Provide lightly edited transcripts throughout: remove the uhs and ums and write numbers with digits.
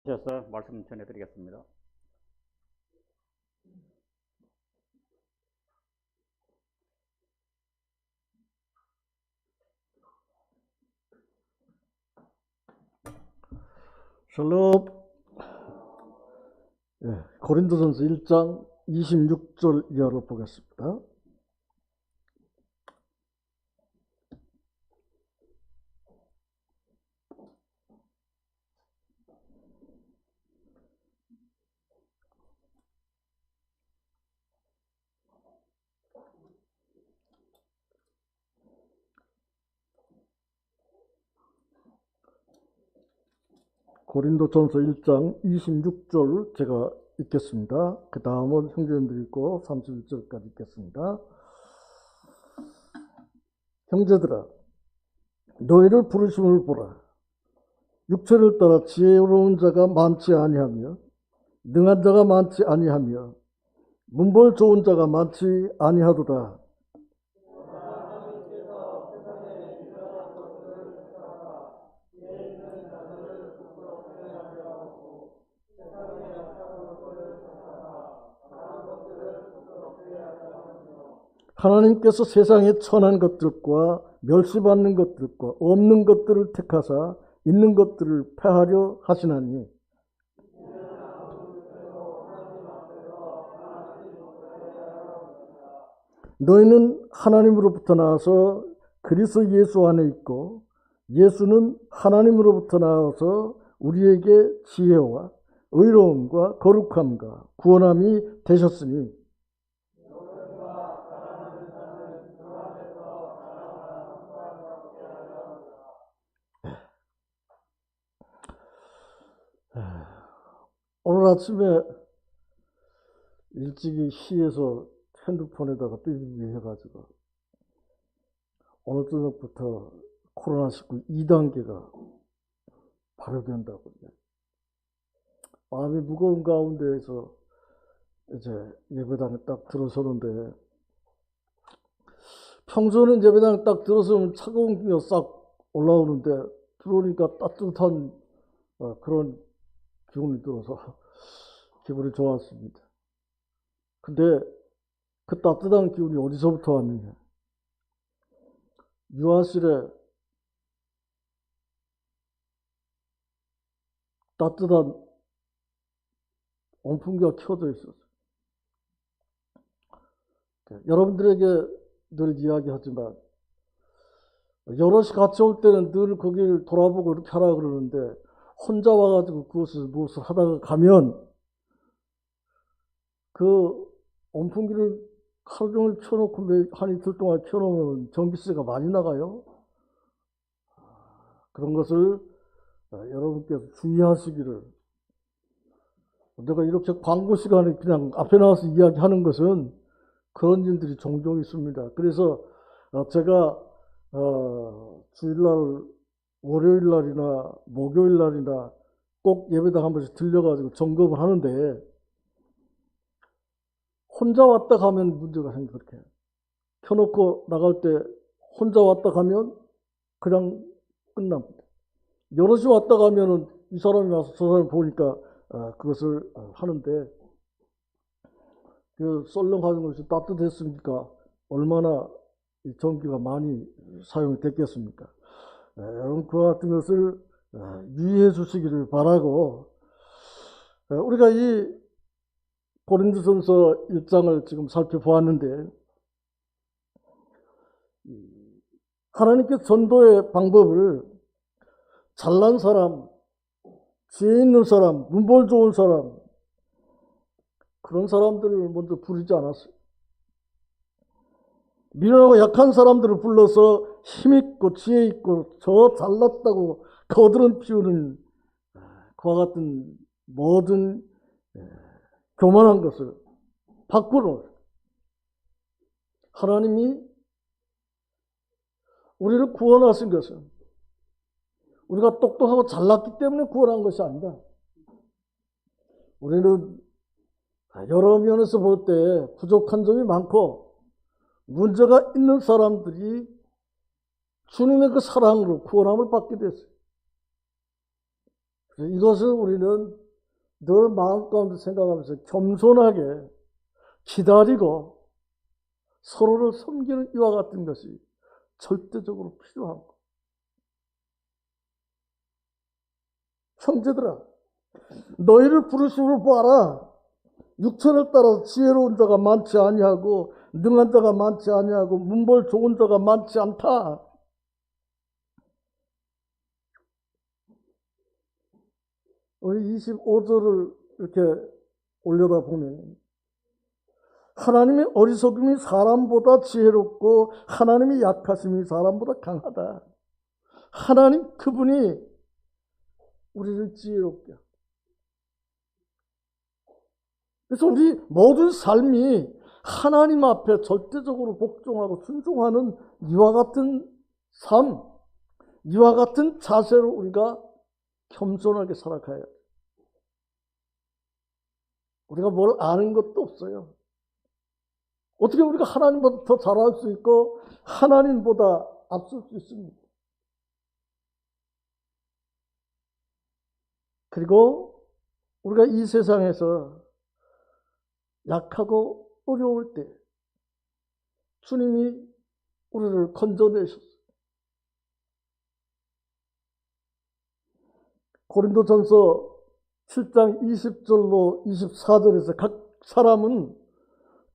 주셔서 말씀 전해드리겠습니다. 샬롬. 고린도전서 1장 26절 이하를 보겠습니다. 고린도전서 1장 26절 제가 읽겠습니다. 그 다음은 형제님들이 읽고 31절까지 읽겠습니다. 형제들아, 너희를 부르심을 보라. 육체를 따라 지혜로운 자가 많지 아니하며 능한 자가 많지 아니하며 문벌 좋은 자가 많지 아니하도다. 하나님께서 세상에 천한 것들과 멸시받는 것들과 없는 것들을 택하사 있는 것들을 패하려 하시나니 너희는 하나님으로부터 나와서 그리스도 예수 안에 있고 예수는 하나님으로부터 나와서 우리에게 지혜와 의로움과 거룩함과 구원함이 되셨으니 오늘 아침에 일찍이 시에서 핸드폰에다가 삐삐삐 해가지고 오늘 저녁부터 코로나19 2단계가 발효된다고 마음이 무거운 가운데에서 이제 예배당에 딱 들어서는데 평소에는 예배당에 딱 들어서면 차가운 기가 싹 올라오는데 들어오니까 따뜻한 그런 기운이 들어서 기분이 좋았습니다. 근데 그 따뜻한 기운이 어디서부터 왔느냐? 유아실에 따뜻한 온풍기가 켜져 있었어요. 여러분들에게 늘 이야기하지만 여럿이 같이 올 때는 늘 거기를 돌아보고 이렇게 하라 그러는데 혼자 와가지고 그것을 무엇을 하다가 가면 그 온풍기를 하루 종일 켜놓고 한 이틀 동안 켜놓으면 전기세가 많이 나가요. 그런 것을 여러분께서 주의하시기를. 내가 이렇게 광고 시간에 그냥 앞에 나와서 이야기하는 것은 그런 일들이 종종 있습니다. 그래서 제가 주일날 월요일날이나 목요일날이나 꼭 예배당 한 번씩 들려가지고 점검을 하는데 혼자 왔다 가면 문제가 생겨. 그렇게 켜놓고 나갈 때 혼자 왔다 가면 그냥 끝납니다. 여럿이 왔다 가면은 이 사람이 와서 저 사람이 보니까 그것을 하는데 그 썰렁하는 것이 따뜻했으니까 얼마나 이 전기가 많이 사용이 됐겠습니까? 여러분 그와 같은 것을 유의해 주시기를 바라고 우리가 이 고린도전서 1장을 지금 살펴보았는데 하나님께서 전도의 방법을 잘난 사람, 지혜 있는 사람, 문벌 좋은 사람 그런 사람들을 먼저 부르지 않았어요. 미련하고 약한 사람들을 불러서 힘있고 지혜 있고 저 잘났다고 거드름 피우는 그와 같은 모든 교만한 것을 바꾸는 하나님이 우리를 구원하신 것은 우리가 똑똑하고 잘났기 때문에 구원한 것이 아니다. 우리는 여러 면에서 볼 때 부족한 점이 많고 문제가 있는 사람들이 주님의 그 사랑으로 구원함을 받게 됐어요. 이것을 우리는 늘 마음 가운데 생각하면서 겸손하게 기다리고 서로를 섬기는 이와 같은 것이 절대적으로 필요하고, 형제들아, 너희를 부르심을 보아라. 육체를 따라서 지혜로운 자가 많지 아니하고 능한 자가 많지 아니하고 문벌 좋은 자가 많지 않다. 우리 25절을 이렇게 올려다 보면 하나님의 어리석음이 사람보다 지혜롭고 하나님의 약하심이 사람보다 강하다. 하나님 그분이 우리를 지혜롭게 하고, 그래서 우리 모든 삶이 하나님 앞에 절대적으로 복종하고 순종하는 이와 같은 삶, 이와 같은 자세로 우리가 겸손하게 살아가야 돼. 우리가 뭘 아는 것도 없어요. 어떻게 우리가 하나님보다 더 잘할 수 있고 하나님보다 앞설 수 있습니까? 그리고 우리가 이 세상에서 약하고 어려울 때 주님이 우리를 건져내셨어요. 고린도전서 7장 20절로 24절에서 각 사람은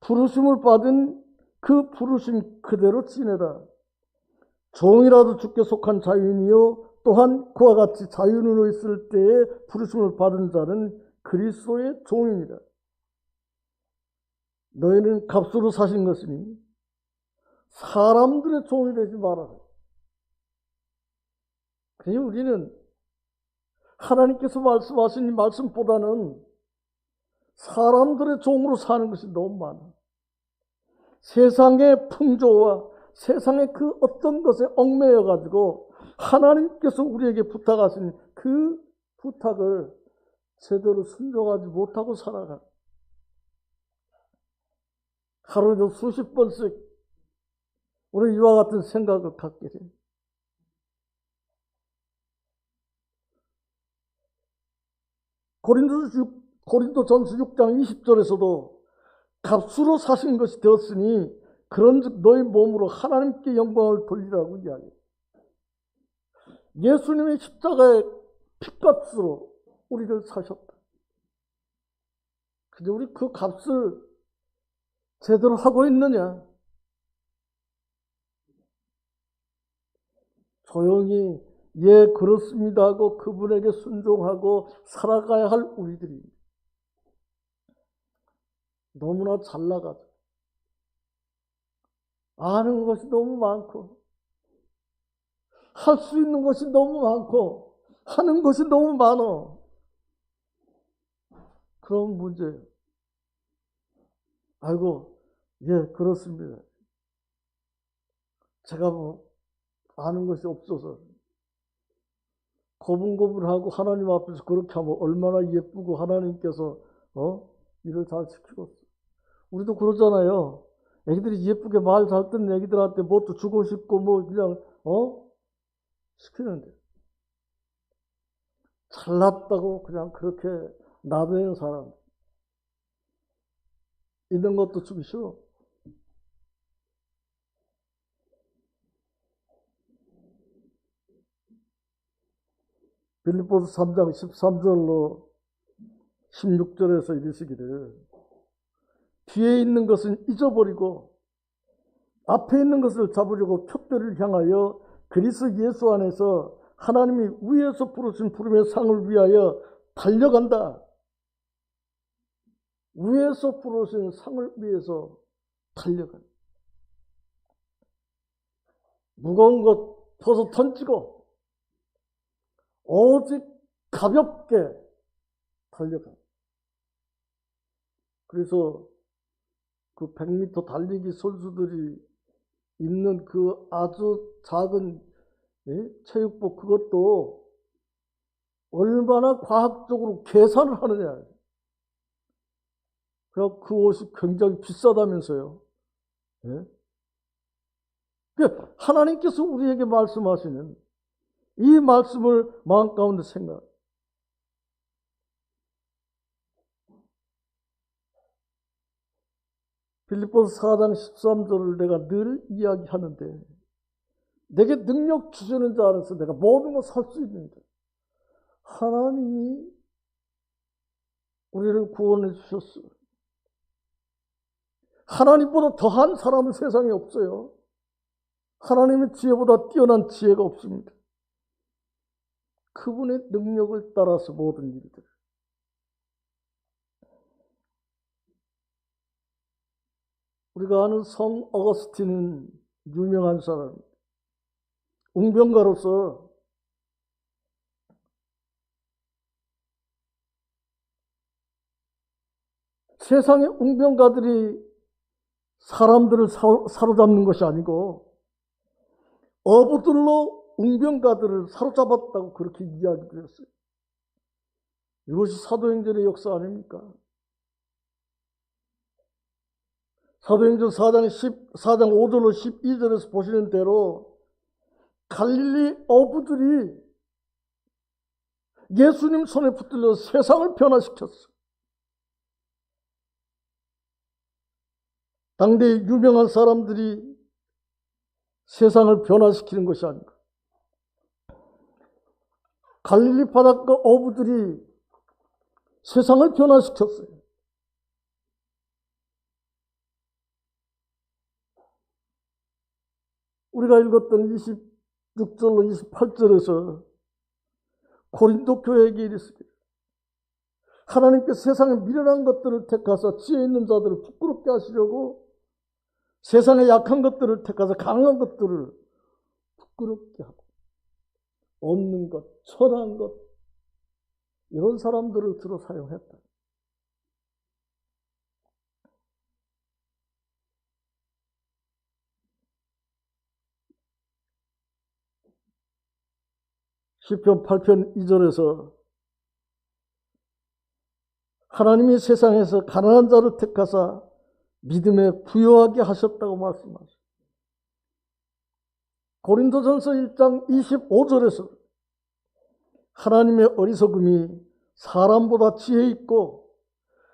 부르심을 받은 그 부르심 그대로 지내라. 종이라도 주께 속한 자유인이요 또한 그와 같이 자유인으로 있을 때에 부르심을 받은 자는 그리스도의 종이니라. 너희는 값으로 사신 것이니 사람들의 종이 되지 말아라. 그래서 우리는 하나님께서 말씀하신 이 말씀보다는 사람들의 종으로 사는 것이 너무 많아. 세상의 풍조와 세상의 그 어떤 것에 얽매여 가지고 하나님께서 우리에게 부탁하신 그 부탁을 제대로 순종하지 못하고 살아가. 하루에도 수십 번씩 우리 이와 같은 생각을 갖게 돼. 고린도전서 6장 20절에서도 값으로 사신 것이 되었으니 그런즉 너희 몸으로 하나님께 영광을 돌리라고 이야기해요. 예수님의 십자가의 핏값으로 우리를 사셨다. 근데 우리 그 값을 제대로 하고 있느냐? 조용히 예 그렇습니다 하고 그분에게 순종하고 살아가야 할 우리들이 너무나 잘 나가죠. 아는 것이 너무 많고 할 수 있는 것이 너무 많고 하는 것이 너무 많어. 그런 문제예요. 아이고 예 그렇습니다. 제가 뭐 아는 것이 없어서 고분고분하고 하나님 앞에서 그렇게 하면 얼마나 예쁘고 하나님께서 일을 잘 시키겠어. 우리도 그러잖아요. 애기들이 예쁘게 말 잘 듣는 애기들한테 뭣도 주고 싶고 뭐 그냥 시키는데 잘났다고 그냥 그렇게 놔두는 사람 있는 것도 좀 싫어. 빌립보서 3장 13절로 16절에서 이르시기를 뒤에 있는 것은 잊어버리고 앞에 있는 것을 잡으려고 표대를 향하여 그리스도 예수 안에서 하나님이 위에서 부르신 부름의 상을 위하여 달려간다. 위에서 부르신 상을 위해서 달려간다. 무거운 것 벗어 던지고 오직 가볍게 달려간다. 그래서 그 100m 달리기 선수들이 입는 그 아주 작은 체육복 그것도 얼마나 과학적으로 계산을 하느냐. 그래서 그 옷이 굉장히 비싸다면서요. 하나님께서 우리에게 말씀하시는 이 말씀을 마음 가운데 생각. 빌립보서 4장 13절을 내가 늘 이야기하는데 내게 능력 주시는 자 안에서 내가 모든 걸 살 수 있는데 하나님이 우리를 구원해 주셨어요. 하나님보다 더한 사람은 세상에 없어요. 하나님의 지혜보다 뛰어난 지혜가 없습니다. 그분의 능력을 따라서 모든 일들. 우리가 아는 성 어거스틴은 유명한 사람입니다. 웅변가로서 세상의 웅변가들이 사람들을 사로잡는 것이 아니고 어부들로 웅변가들을 사로잡았다고 그렇게 이야기되었어요. 이것이 사도행전의 역사 아닙니까? 사도행전 4장 5절로 12절에서 보시는 대로 갈릴리 어부들이 예수님 손에 붙들려 세상을 변화시켰어. 당대의 유명한 사람들이 세상을 변화시키는 것이 아닌가. 갈릴리 바닷가 어부들이 세상을 변화시켰어요. 우리가 읽었던 26절로 28절에서 고린도 교회에게 이르시되 하나님께 세상에 미련한 것들을 택하사 지혜 있는 자들을 부끄럽게 하시려고 세상의 약한 것들을 택하사 강한 것들을 부끄럽게 하고 없는 것, 천한 것 이런 사람들을 들어 사용했다. 시편 8편 2절에서 하나님이 세상에서 가난한 자를 택하사 믿음에 부요하게 하셨다고 말씀하셨습니다. 고린도전서 1장 25절에서 하나님의 어리석음이 사람보다 지혜 있고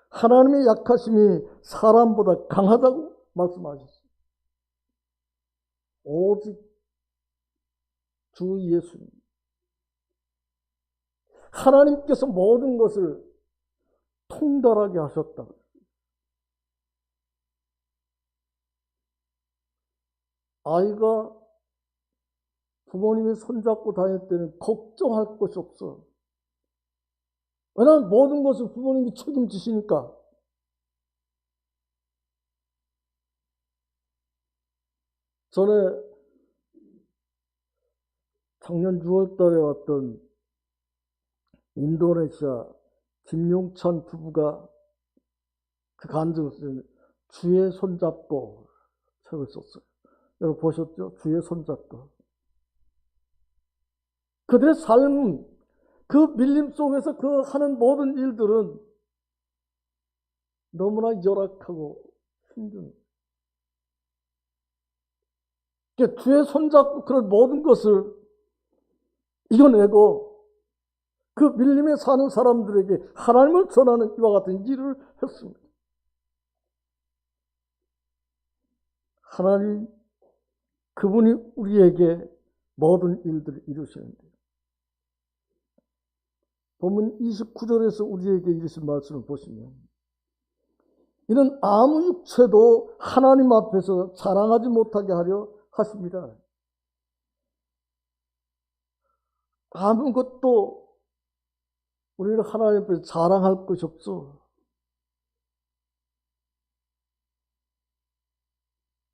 하나님의 약하심이 사람보다 강하다고 말씀하셨습니다. 오직 주 예수님. 하나님께서 모든 것을 통달하게 하셨다. 아이가 부모님이 손잡고 다닐 때는 걱정할 것이 없어. 왜냐하면 모든 것을 부모님이 책임지시니까. 전에 작년 6월 달에 왔던 인도네시아 김용찬 부부가 그 간증을 쓰는 주의 손잡고 책을 썼어요. 여러분 보셨죠? 주의 손잡고. 그들의 삶, 그 밀림 속에서 그 하는 모든 일들은 너무나 열악하고 힘든. 주의 손잡고 그런 모든 것을 이겨내고 그 밀림에 사는 사람들에게 하나님을 전하는 이와 같은 일을 했습니다. 하나님, 그분이 우리에게 모든 일들을 이루시는데 본문 29절에서 우리에게 이르신 말씀을 보시면 이는 아무 육체도 하나님 앞에서 자랑하지 못하게 하려 하십니다. 아무것도 우리는 하나님 앞에서 자랑할 것이 없어.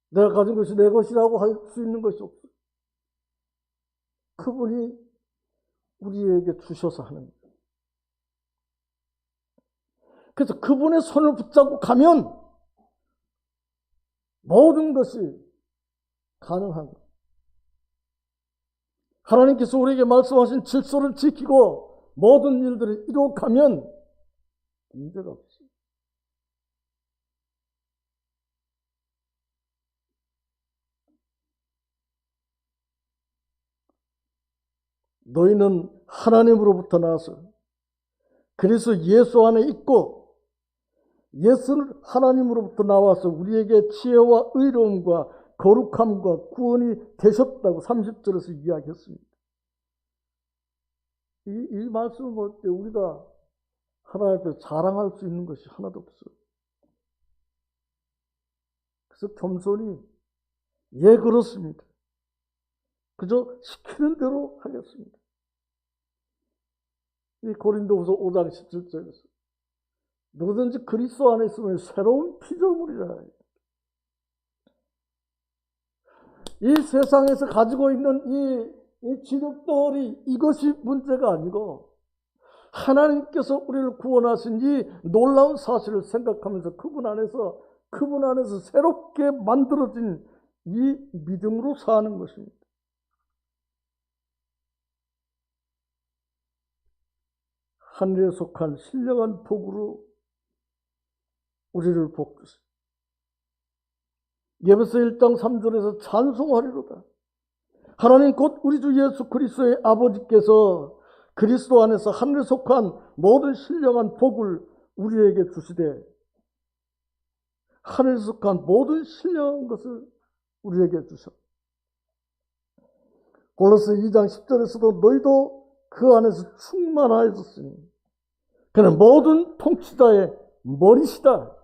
내가 가진 것이 내 것이라고 할 수 있는 것이 없어. 그분이 우리에게 주셔서 하는 거예요. 그래서 그분의 손을 붙잡고 가면 모든 것이 가능한 거예요. 하나님께서 우리에게 말씀하신 질서를 지키고 모든 일들을 이루어가면 문제가 없어요. 너희는 하나님으로부터 나와서 그래서 예수 안에 있고 예수는 하나님으로부터 나와서 우리에게 지혜와 의로움과 거룩함과 구원이 되셨다고 30절에서 이야기했습니다. 이 말씀을 볼 때 우리가 하나님 앞에 자랑할 수 있는 것이 하나도 없어요. 그래서 겸손히 예 그렇습니다. 그저 시키는 대로 하겠습니다. 이 고린도후서 5장 17절에서 누구든지 그리스도 안에 있으면 새로운 피조물이라. 이 세상에서 가지고 있는 이 지력덩어리 이것이 문제가 아니고 하나님께서 우리를 구원하신 이 놀라운 사실을 생각하면서 그분 안에서 새롭게 만들어진 이 믿음으로 사는 것입니다. 하늘에 속한 신령한 복으로 우리를 복주시. 예배서 1장 3절에서 찬송하리로다. 하나님 곧 우리 주 예수 그리스도의 아버지께서 그리스도 안에서 하늘에 속한 모든 신령한 복을 우리에게 주시되 하늘에 속한 모든 신령한 것을 우리에게 주셨다. 골로새 2장 10절에서도 너희도 그 안에서 충만하였으니 그는 모든 통치자의 머리시다.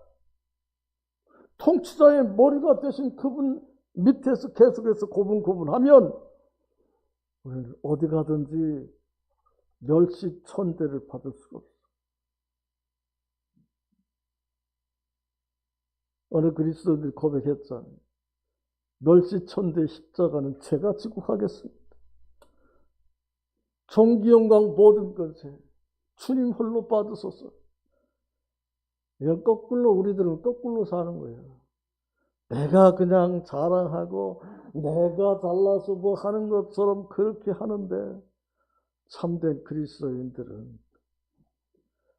통치자의 머리가 되신 그분 밑에서 계속해서 고분고분하면 우리는 어디 가든지 멸시 천대를 받을 수가 없어. 어느 그리스도인들이 고백했잖아요. 멸시 천대 십자가는 제가 지고 가겠습니다. 존귀 영광 모든 것에 주님 홀로 받으소서. 이건 거꾸로 우리들은 거꾸로 사는 거예요. 내가 그냥 자랑하고 내가 잘나서 뭐 하는 것처럼 그렇게 하는데 참된 그리스도인들은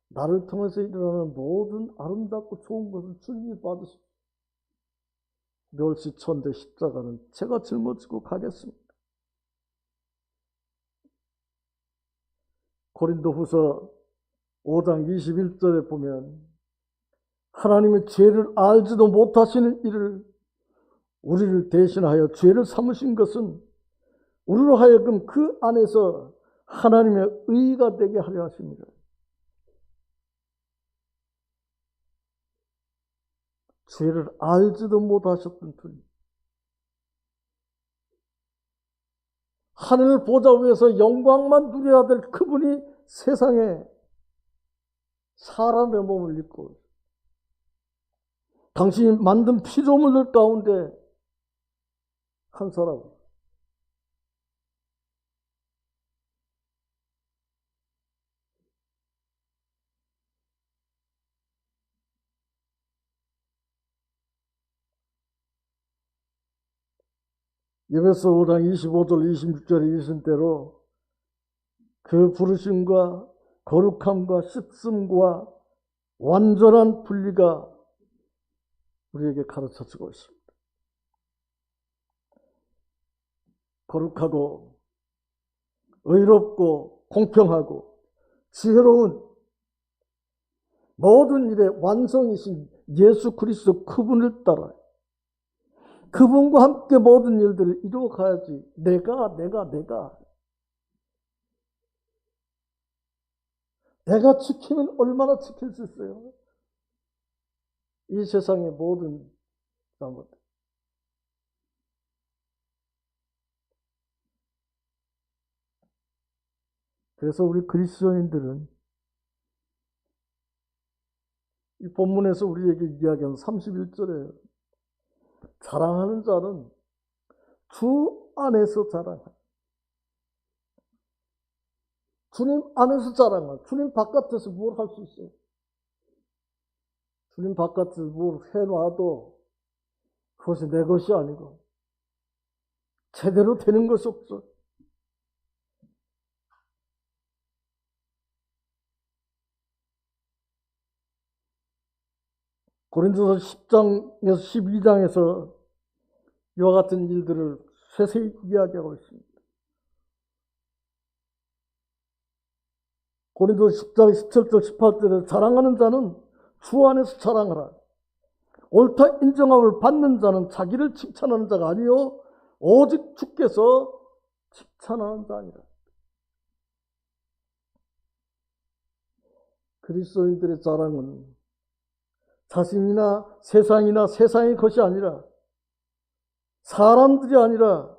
나를 통해서 일어나는 모든 아름답고 좋은 것을 주님이 받으십시오. 멸시천대 십자가는 제가 짊어지고 가겠습니다. 고린도후서 5장 21절에 보면 하나님의 죄를 알지도 못하시는 이를 우리를 대신하여 죄를 삼으신 것은 우리로 하여금 그 안에서 하나님의 의가 되게 하려 하십니다. 죄를 알지도 못하셨던 분이 하늘 보좌 위에서 영광만 누려야 될 그분이 세상에 사람의 몸을 입고 당신이 만든 피조물들 가운데 한 사람. 예배서 5장 25절 26절에 이신 대로 그 부르심과 거룩함과 씻음과 완전한 분리가 우리에게 가르쳐주고 있습니다. 거룩하고 의롭고 공평하고 지혜로운 모든 일의 완성이신 예수 그리스도 그분을 따라 그분과 함께 모든 일들을 이루어 가야지. 내가 지키면 얼마나 지킬 수 있어요? 이 세상의 모든 잘못. 그래서 우리 그리스도인들은 이 본문에서 우리에게 이야기한 31절에 자랑하는 자는 주 안에서 자랑하. 주님 안에서 자랑하. 주님 바깥에서 뭘 할 수 있어요? 주님 바깥에서 뭘 해놔도 그것이 내 것이 아니고 제대로 되는 것이 없어. 고린도서 10장에서 12장에서 이와 같은 일들을 세세히 이야기하고 있습니다. 고린도서 10장 17절 18절에 자랑하는 자는 주 안에서 자랑하라. 옳다 인정함을 받는 자는 자기를 칭찬하는 자가 아니요 오직 주께서 칭찬하는 자니라. 그리스도인들의 자랑은 자신이나 세상의 것이 아니라 사람들이 아니라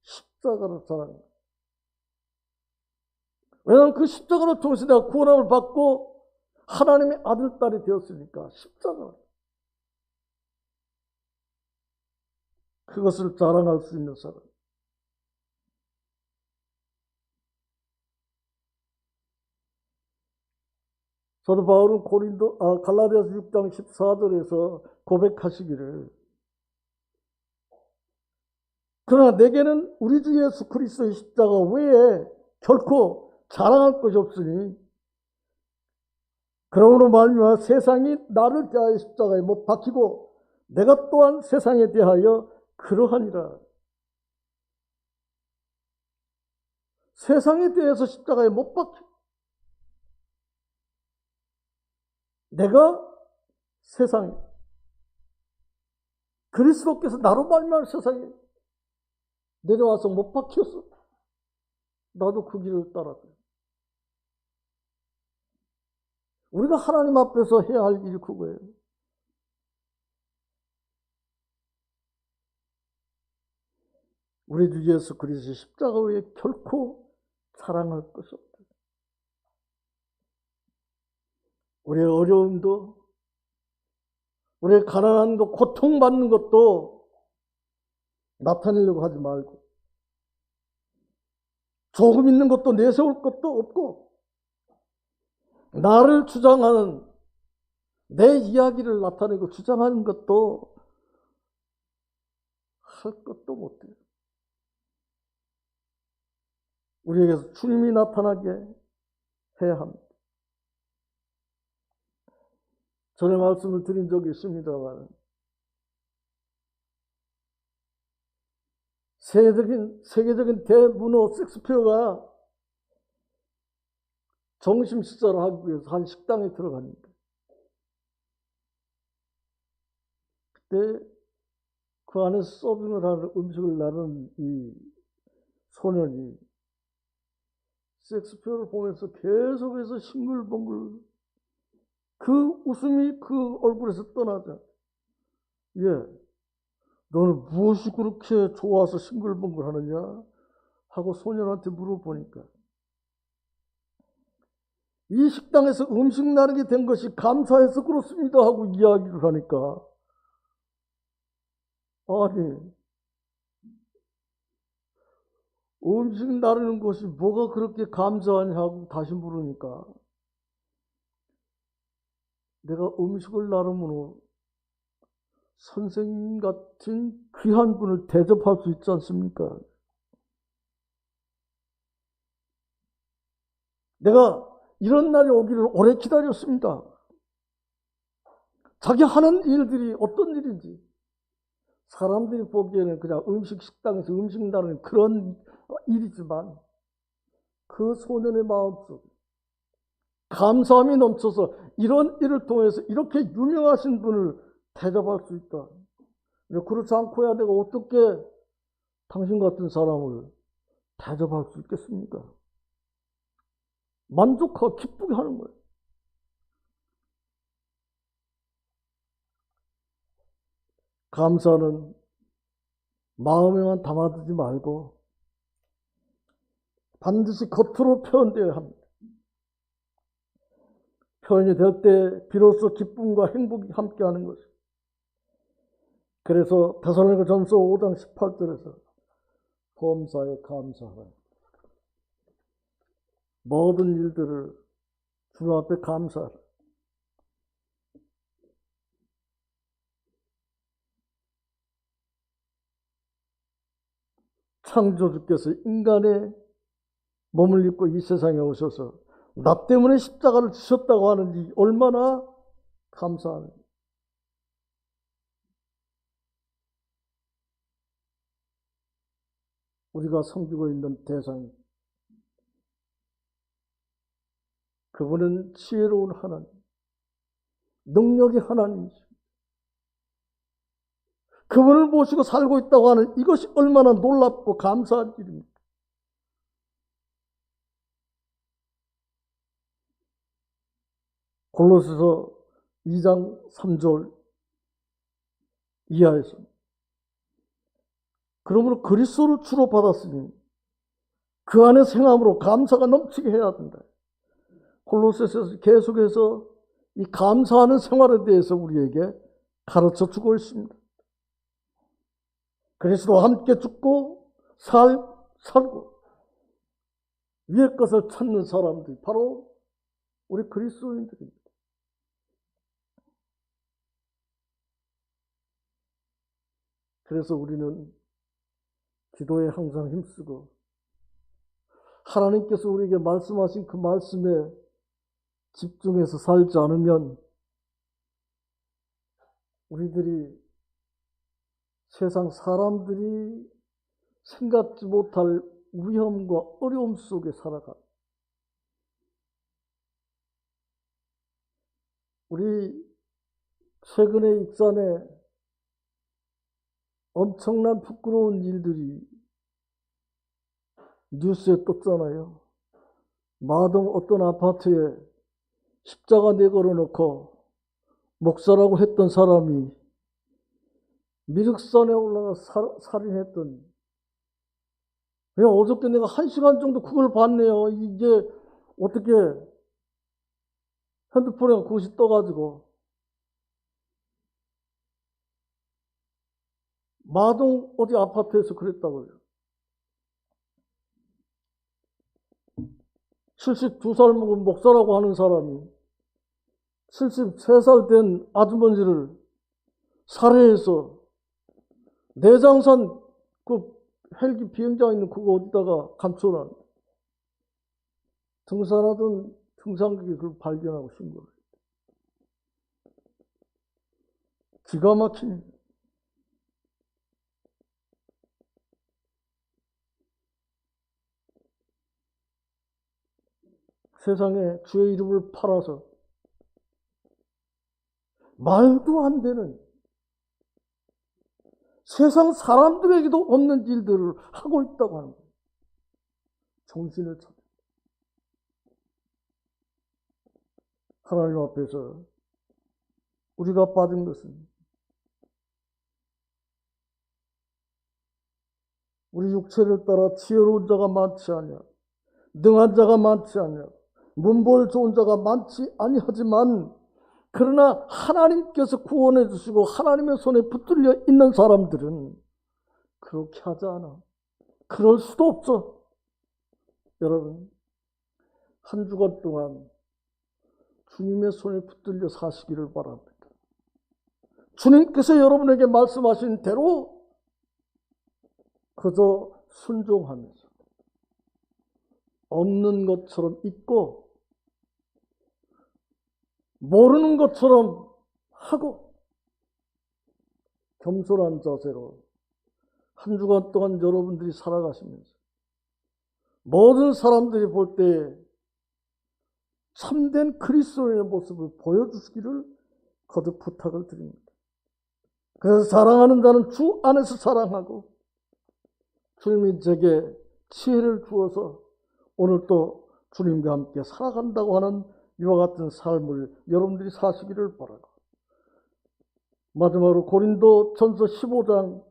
십자가를 자랑합니다. 왜냐하면 그 십자가를 통해서 내가 구원함을 받고 하나님의 아들, 딸이 되었으니까 십자가. 그것을 자랑할 수 있는 사람. 사도 바울은 갈라디아서 6장 14절에서 고백하시기를 그러나 내게는 우리 주 예수 그리스도의 십자가 외에 결코 자랑할 것이 없으니 그러므로 말미암아 세상이 나를 대하여 십자가에 못 박히고 내가 또한 세상에 대하여 그러하니라. 세상에 대해서 십자가에 못 박혀. 내가 세상에 그리스도께서 나로 말미암아 세상에 내려와서 못 박혔어. 나도 그 길을 따랐어요. 우리가 하나님 앞에서 해야 할 일이 그거예요. 우리 주 예수 그리스도의 십자가 외에 결코 자랑할 것이 없다. 우리의 어려움도, 우리의 가난함도, 고통받는 것도 나타내려고 하지 말고, 조금 있는 것도 내세울 것도 없고, 나를 주장하는, 내 이야기를 나타내고 주장하는 것도 할 것도 못해요. 우리에게서 주님이 나타나게 해야 합니다. 전에 말씀을 드린 적이 있습니다만 세계적인 대문호 셰익스피어가 점심 식사를 하기 위해서 한 식당에 들어갑니다. 그때 그 안에서 서빙을 하는 음식을 나누는 이 소년이 셰익스피어를 보면서 계속해서 싱글벙글 그 웃음이 그 얼굴에서 떠나죠. 예, 너는 무엇이 그렇게 좋아서 싱글벙글 하느냐? 하고 소년한테 물어보니까 이 식당에서 음식 나누게 된 것이 감사해서 그렇습니다 하고 이야기를 하니까 아니 음식 나누는 것이 뭐가 그렇게 감사하냐고 다시 물으니까 내가 음식을 나누므로 선생님 같은 귀한 분을 대접할 수 있지 않습니까? 내가 이런 날이 오기를 오래 기다렸습니다. 자기 하는 일들이 어떤 일인지 사람들이 보기에는 그냥 식당에서 음식 나누는 그런 일이지만 그 소년의 마음속 감사함이 넘쳐서 이런 일을 통해서 이렇게 유명하신 분을 대접할 수 있다. 그렇지 않고야 내가 어떻게 당신 같은 사람을 대접할 수 있겠습니까? 만족하고 기쁘게 하는 거예요. 감사는 마음에만 담아두지 말고 반드시 겉으로 표현되어야 합니다. 표현이 될 때 비로소 기쁨과 행복이 함께하는 것이죠. 그래서 데살로니가전서 5장 18절에서 범사에 감사하라. 모든 일들을 주님 앞에 감사하라. 창조주께서 인간의 몸을 입고 이 세상에 오셔서 나 때문에 십자가를 지셨다고 하는지 얼마나 감사하는지. 우리가 섬기고 있는 대상, 그분은 지혜로운 하나님, 능력이 하나님이십니다. 그분을 모시고 살고 있다고 하는 이것이 얼마나 놀랍고 감사한 일입니까? 골로새서 2장 3절 이하에서 그러므로 그리스도를 주로 받았으니 그 안에 생함으로 감사가 넘치게 해야 된다. 골로새서 계속해서 이 감사하는 생활에 대해서 우리에게 가르쳐 주고 있습니다. 그리스도와 함께 죽고 살고 위의 것을 찾는 사람들이 바로 우리 그리스도인들입니다. 그래서 우리는 기도에 항상 힘쓰고 하나님께서 우리에게 말씀하신 그 말씀에 집중해서 살지 않으면 우리들이 세상 사람들이 생각지 못할 위험과 어려움 속에 살아가. 우리 최근에 익산에 엄청난 부끄러운 일들이 뉴스에 떴잖아요. 마동 어떤 아파트에 십자가 내걸어 놓고 목사라고 했던 사람이 미륵산에 올라가 살인했던. 그냥 어저께 내가 1시간 정도 그걸 봤네요. 이게 어떻게 핸드폰에 그것이 떠가지고 마동 어디 아파트에서 그랬다고요. 72살 먹은 목사라고 하는 사람이 73살 된 아주머니를 살해해서 내장산 그 헬기 비행장 있는 그거 어디다가 감춰놔. 등산하던 등산객이 그걸 발견하고 신고를. 기가 막힌. 세상에 주의 이름을 팔아서 말도 안 되는 세상 사람들에게도 없는 일들을 하고 있다고 하는 거예요. 정신을 차려. 하나님 앞에서 우리가 받은 것은 우리 육체를 따라 지혜로운 자가 많지 않냐, 능한 자가 많지 않냐, 문벌 좋은 자가 많지 아니하지만 그러나 하나님께서 구원해 주시고 하나님의 손에 붙들려 있는 사람들은 그렇게 하지 않아. 그럴 수도 없어. 여러분, 한 주간 동안 주님의 손에 붙들려 사시기를 바랍니다. 주님께서 여러분에게 말씀하신 대로 그저 순종하면서 없는 것처럼 있고 모르는 것처럼 하고 겸손한 자세로 한 주간 동안 여러분들이 살아가시면서 모든 사람들이 볼 때 참된 그리스도인의 모습을 보여주시기를 거듭 부탁을 드립니다. 그래서 사랑하는 자는 주 안에서 사랑하고 주님이 제게 지혜를 주어서 오늘 또 주님과 함께 살아간다고 하는 이와 같은 삶을 여러분들이 사시기를 바라고 마지막으로 고린도 전서 15장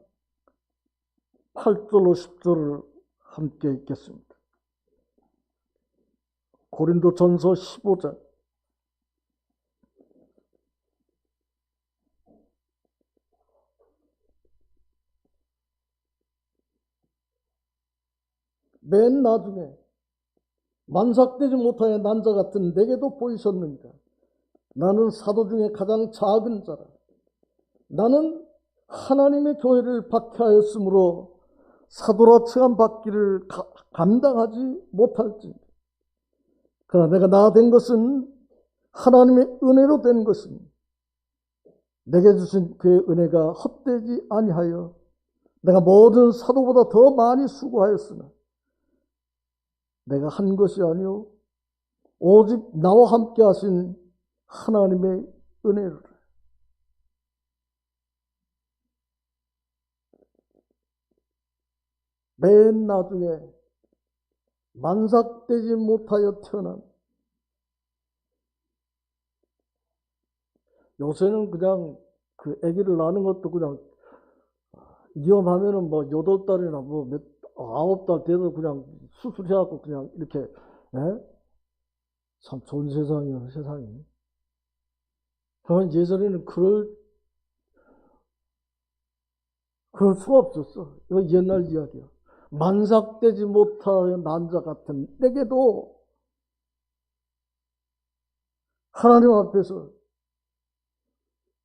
8절로 10절을 함께 읽겠습니다. 고린도 전서 15장 맨 나중에 만삭되지 못하여 난자 같은 내게도 보이셨느니라. 나는 사도 중에 가장 작은 자라. 나는 하나님의 교회를 박해하였으므로 사도라 칭함 받기를 감당하지 못할지니 그러나 내가 나 된 것은 하나님의 은혜로 된 것이니 내게 주신 그의 은혜가 헛되지 아니하여 내가 모든 사도보다 더 많이 수고하였으나 내가 한 것이 아니요 오직 나와 함께 하신 하나님의 은혜를. 맨 나중에 만삭되지 못하여 태어난, 요새는 그냥 그 아기를 낳는 것도 그냥 위험하면은 뭐 8달이나 뭐 9달 돼도 그냥 수술해갖고 그냥 이렇게, 예? 참 좋은 세상이에요, 세상이. 그러면 예전에는 그럴 수가 없었어. 이거 옛날 이야기야. 만삭되지 못하여 난 자 같은 내게도 하나님 앞에서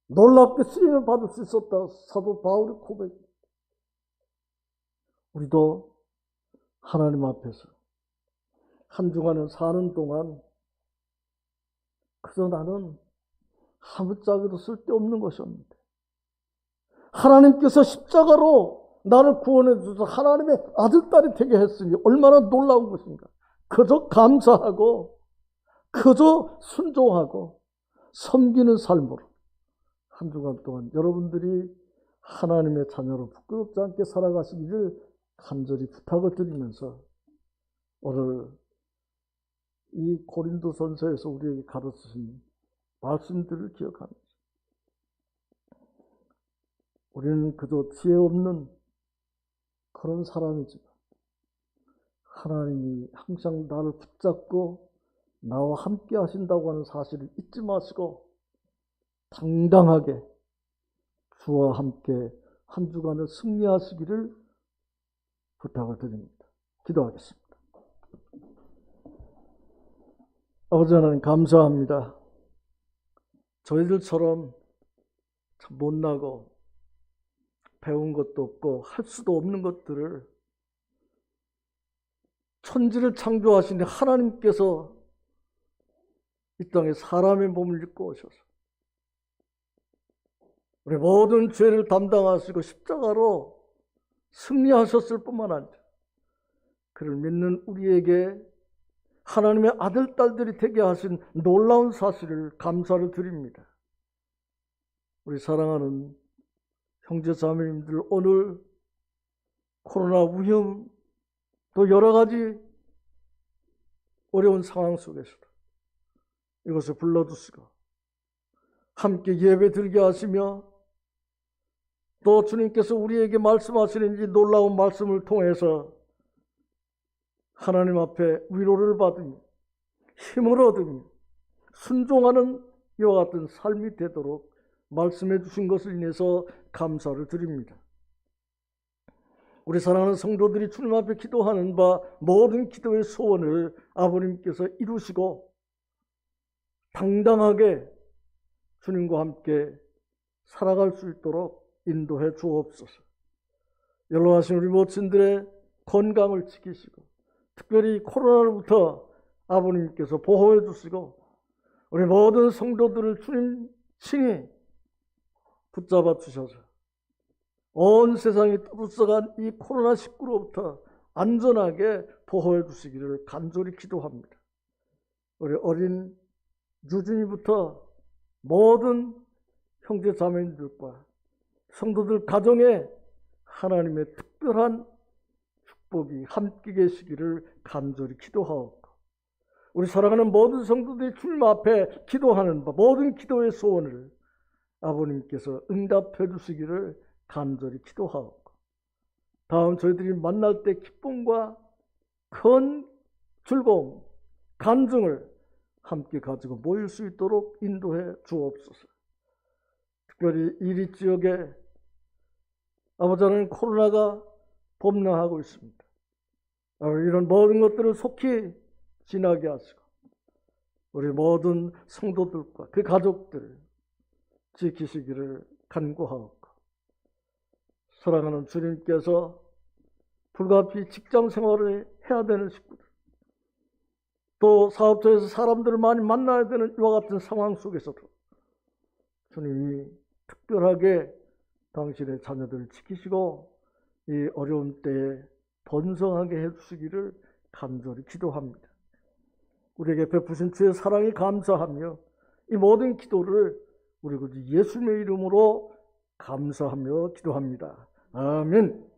놀랍게 쓰임을 받을 수 있었다. 사도 바울의 고백. 우리도 하나님 앞에서 한 주간을 사는 동안 그저 나는 아무짝에도 쓸데없는 것이었는데 하나님께서 십자가로 나를 구원해 주셔서 하나님의 아들딸이 되게 했으니 얼마나 놀라운 것인가. 그저 감사하고 그저 순종하고 섬기는 삶으로 한 주간 동안 여러분들이 하나님의 자녀로 부끄럽지 않게 살아가시기를 간절히 부탁을 드리면서 오늘 이 고린도전서에서 우리에게 가르치신 말씀들을 기억하면서 우리는 그저 지혜 없는 그런 사람이지만 하나님이 항상 나를 붙잡고 나와 함께 하신다고 하는 사실을 잊지 마시고 당당하게 주와 함께 한 주간을 승리하시기를 부탁을 드립니다. 기도하겠습니다. 아버지 하나님 감사합니다. 저희들처럼 참 못나고 배운 것도 없고 할 수도 없는 것들을 천지를 창조하신 하나님께서 이 땅에 사람의 몸을 입고 오셔서 우리 모든 죄를 담당하시고 십자가로 승리하셨을 뿐만 아니라 그를 믿는 우리에게 하나님의 아들, 딸들이 되게 하신 놀라운 사실을 감사를 드립니다. 우리 사랑하는 형제 자매님들, 오늘 코로나 위험 또 여러 가지 어려운 상황 속에서도 이것을 불러주시고 함께 예배 드리게 하시며 또 주님께서 우리에게 말씀하시는 이 놀라운 말씀을 통해서 하나님 앞에 위로를 받으며 힘을 얻으며 순종하는 이와 같은 삶이 되도록 말씀해 주신 것을 인해서 감사를 드립니다. 우리 사랑하는 성도들이 주님 앞에 기도하는 바 모든 기도의 소원을 아버님께서 이루시고 당당하게 주님과 함께 살아갈 수 있도록 인도해 주옵소서. 연로하신 우리 모친들의 건강을 지키시고 특별히 코로나로부터 아버님께서 보호해 주시고 우리 모든 성도들을 주님 친히 붙잡아 주셔서 온 세상이 떠들썩한 이 코로나19로부터 안전하게 보호해 주시기를 간절히 기도합니다. 우리 어린 유진이부터 모든 형제 자매님들과 성도들 가정에 하나님의 특별한 축복이 함께 계시기를 간절히 기도하옵고 우리 사랑하는 모든 성도들이 주님 앞에 기도하는 바 모든 기도의 소원을 아버님께서 응답해 주시기를 간절히 기도하옵고 다음 저희들이 만날 때 기쁨과 큰 즐거움, 간증을 함께 가지고 모일 수 있도록 인도해 주옵소서. 특별히 이리 지역에 아버지 하나님 코로나가 범람하고 있습니다. 이런 모든 것들을 속히 지나게 하시고 우리 모든 성도들과 그 가족들을 지키시기를 간구하옵고 사랑하는 주님께서 불가피 직장 생활을 해야 되는 식구들 또 사업처에서 사람들을 많이 만나야 되는 이와 같은 상황 속에서도 주님이 특별하게 당신의 자녀들을 지키시고 이 어려운 때에 번성하게 해주시기를 간절히 기도합니다. 우리에게 베푸신 주의 사랑이 감사하며 이 모든 기도를 우리 그 예수님의 이름으로 감사하며 기도합니다. 아멘.